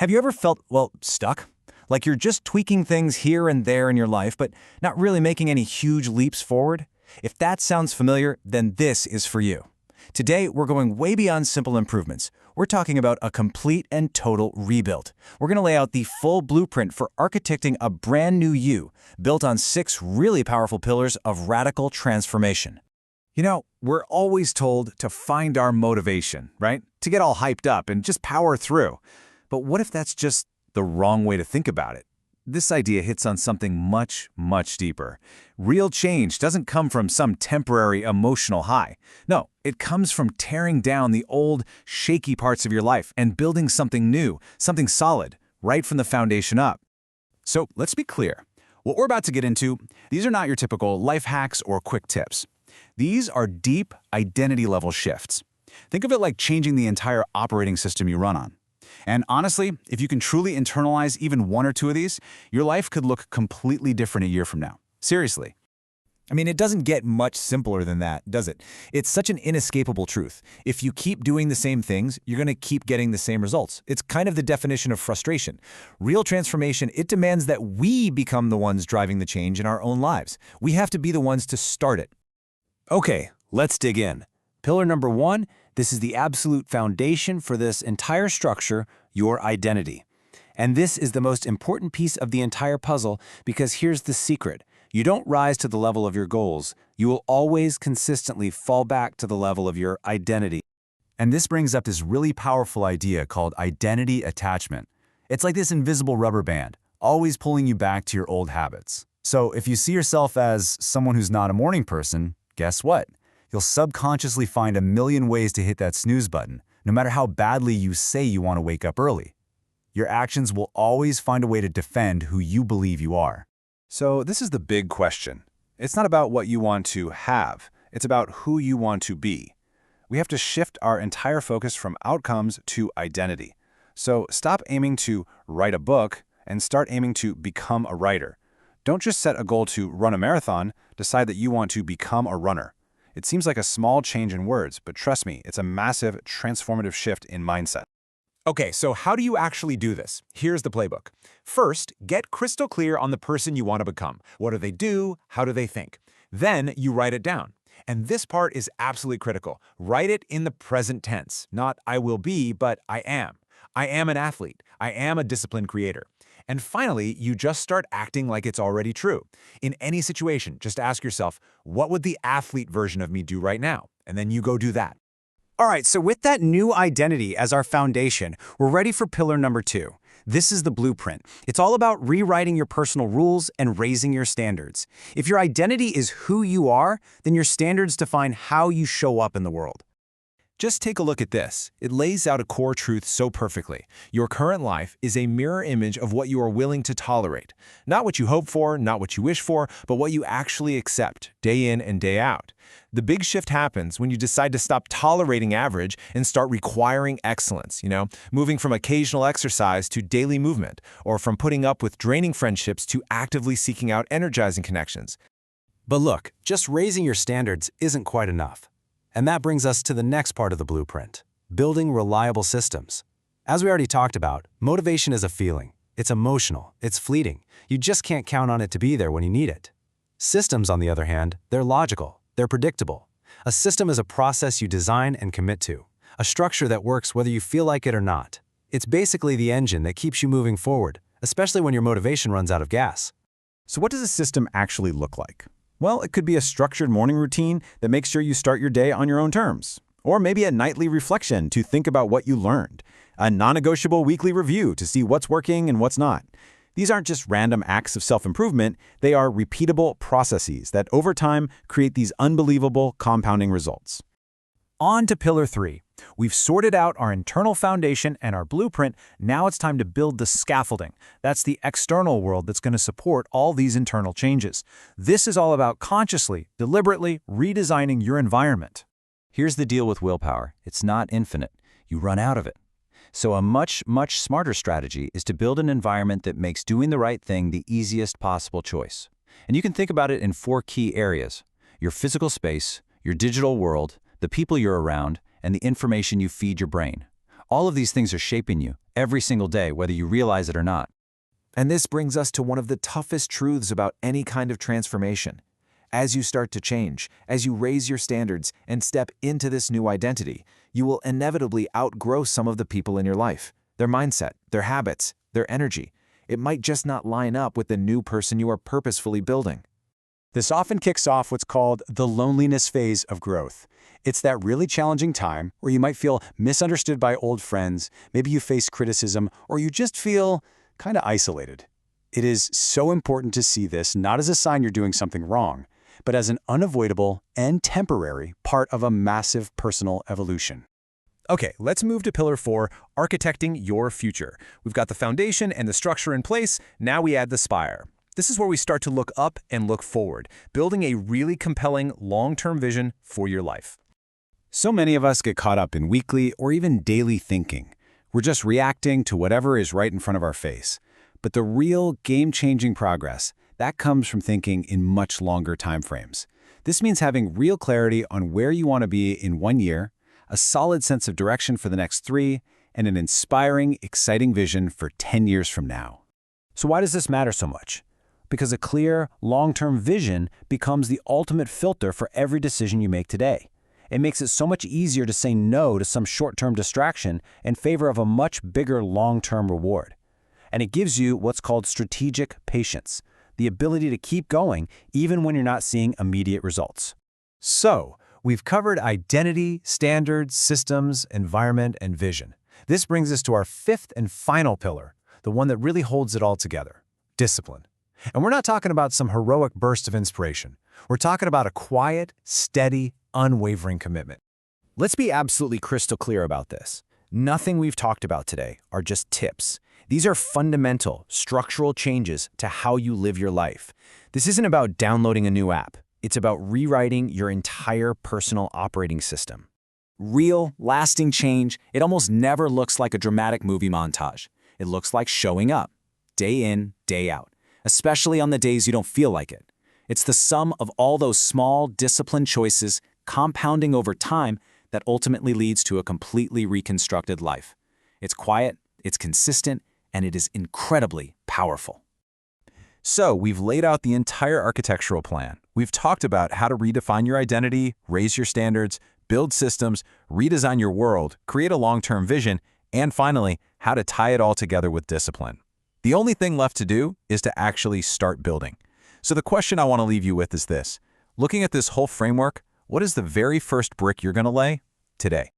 Have you ever felt, stuck? Like you're just tweaking things here and there in your life, but not really making any huge leaps forward? If that sounds familiar, then this is for you. Today, we're going way beyond simple improvements. We're talking about a complete and total rebuild. We're going to lay out the full blueprint for architecting a brand new you, built on 6 really powerful pillars of radical transformation. You know, we're always told to find our motivation, right? To get all hyped up and just power through. But what if that's just the wrong way to think about it? This idea hits on something much, much deeper. Real change doesn't come from some temporary emotional high. No, it comes from tearing down the old, shaky parts of your life and building something new, something solid, right from the foundation up. So let's be clear. What we're about to get into, these are not your typical life hacks or quick tips. These are deep identity-level shifts. Think of it like changing the entire operating system you run on. And honestly, if you can truly internalize even 1 or 2 of these, your life could look completely different a year from now. Seriously. I mean, it doesn't get much simpler than that, does it? It's such an inescapable truth. If you keep doing the same things, you're going to keep getting the same results. It's kind of the definition of frustration. Real transformation, it demands that we become the ones driving the change in our own lives. We have to be the ones to start it. Okay, let's dig in. Pillar number 1, this is the absolute foundation for this entire structure, your identity. And this is the most important piece of the entire puzzle because here's the secret. You don't rise to the level of your goals. You will always consistently fall back to the level of your identity. And this brings up this really powerful idea called identity attachment. It's like this invisible rubber band, always pulling you back to your old habits. So if you see yourself as someone who's not a morning person, guess what? You'll subconsciously find a million ways to hit that snooze button, no matter how badly you say you want to wake up early. Your actions will always find a way to defend who you believe you are. So this is the big question. It's not about what you want to have. It's about who you want to be. We have to shift our entire focus from outcomes to identity. So stop aiming to write a book and start aiming to become a writer. Don't just set a goal to run a marathon, decide that you want to become a runner. It seems like a small change in words, but trust me, it's a massive, transformative shift in mindset. Okay, so how do you actually do this? Here's the playbook. First, get crystal clear on the person you want to become. What do they do? How do they think? Then you write it down. And this part is absolutely critical. Write it in the present tense, not I will be, but I am. I am an athlete. I am a disciplined creator. And finally, you just start acting like it's already true. In any situation, just ask yourself, what would the athlete version of me do right now? And then you go do that. All right, so with that new identity as our foundation, we're ready for pillar number 2. This is the blueprint. It's all about rewriting your personal rules and raising your standards. If your identity is who you are, then your standards define how you show up in the world. Just take a look at this. It lays out a core truth so perfectly. Your current life is a mirror image of what you are willing to tolerate. Not what you hope for, not what you wish for, but what you actually accept, day in and day out. The big shift happens when you decide to stop tolerating average and start requiring excellence, moving from occasional exercise to daily movement, or from putting up with draining friendships to actively seeking out energizing connections. But look, just raising your standards isn't quite enough. And that brings us to the next part of the blueprint, building reliable systems. As we already talked about, motivation is a feeling. It's emotional, it's fleeting. You just can't count on it to be there when you need it. Systems, on the other hand, they're logical, they're predictable. A system is a process you design and commit to, a structure that works whether you feel like it or not. It's basically the engine that keeps you moving forward, especially when your motivation runs out of gas. So what does a system actually look like? Well, it could be a structured morning routine that makes sure you start your day on your own terms. Or maybe a nightly reflection to think about what you learned. A non-negotiable weekly review to see what's working and what's not. These aren't just random acts of self-improvement, they are repeatable processes that over time create these unbelievable compounding results. On to pillar 3. We've sorted out our internal foundation and our blueprint. Now it's time to build the scaffolding. That's the external world that's going to support all these internal changes. This is all about consciously, deliberately redesigning your environment. Here's the deal with willpower. It's not infinite. You run out of it. So a much, much smarter strategy is to build an environment that makes doing the right thing the easiest possible choice. And you can think about it in 4 key areas: your physical space, your digital world, the people you're around, and the information you feed your brain. All of these things are shaping you every single day, whether you realize it or not. And this brings us to one of the toughest truths about any kind of transformation. As you start to change, as you raise your standards and step into this new identity, you will inevitably outgrow some of the people in your life, their mindset, their habits, their energy. It might just not line up with the new person you are purposefully building. This often kicks off what's called the loneliness phase of growth. It's that really challenging time where you might feel misunderstood by old friends, maybe you face criticism, or you just feel kind of isolated. It is so important to see this not as a sign you're doing something wrong, but as an unavoidable and temporary part of a massive personal evolution. Okay, let's move to Pillar 4, architecting your future. We've got the foundation and the structure in place, now we add the spire. This is where we start to look up and look forward, building a really compelling long-term vision for your life. So many of us get caught up in weekly or even daily thinking. We're just reacting to whatever is right in front of our face. But the real game-changing progress, that comes from thinking in much longer time frames. This means having real clarity on where you want to be in 1 year, a solid sense of direction for the next 3, and an inspiring, exciting vision for 10 years from now. So why does this matter so much? Because a clear, long-term vision becomes the ultimate filter for every decision you make today. It makes it so much easier to say no to some short-term distraction in favor of a much bigger long-term reward. And it gives you what's called strategic patience, the ability to keep going even when you're not seeing immediate results. So, we've covered identity, standards, systems, environment, and vision. This brings us to our 5th and final pillar, the one that really holds it all together: discipline. And we're not talking about some heroic burst of inspiration. We're talking about a quiet, steady, unwavering commitment. Let's be absolutely crystal clear about this. Nothing we've talked about today are just tips. These are fundamental, structural changes to how you live your life. This isn't about downloading a new app. It's about rewriting your entire personal operating system. Real, lasting change, it almost never looks like a dramatic movie montage. It looks like showing up, day in, day out, especially on the days you don't feel like it. It's the sum of all those small, disciplined choices compounding over time that ultimately leads to a completely reconstructed life. It's quiet, it's consistent, and it is incredibly powerful. So, we've laid out the entire architectural plan. We've talked about how to redefine your identity, raise your standards, build systems, redesign your world, create a long-term vision, and finally, how to tie it all together with discipline. The only thing left to do is to actually start building. So the question I want to leave you with is this. Looking at this whole framework, what is the very first brick you're going to lay today?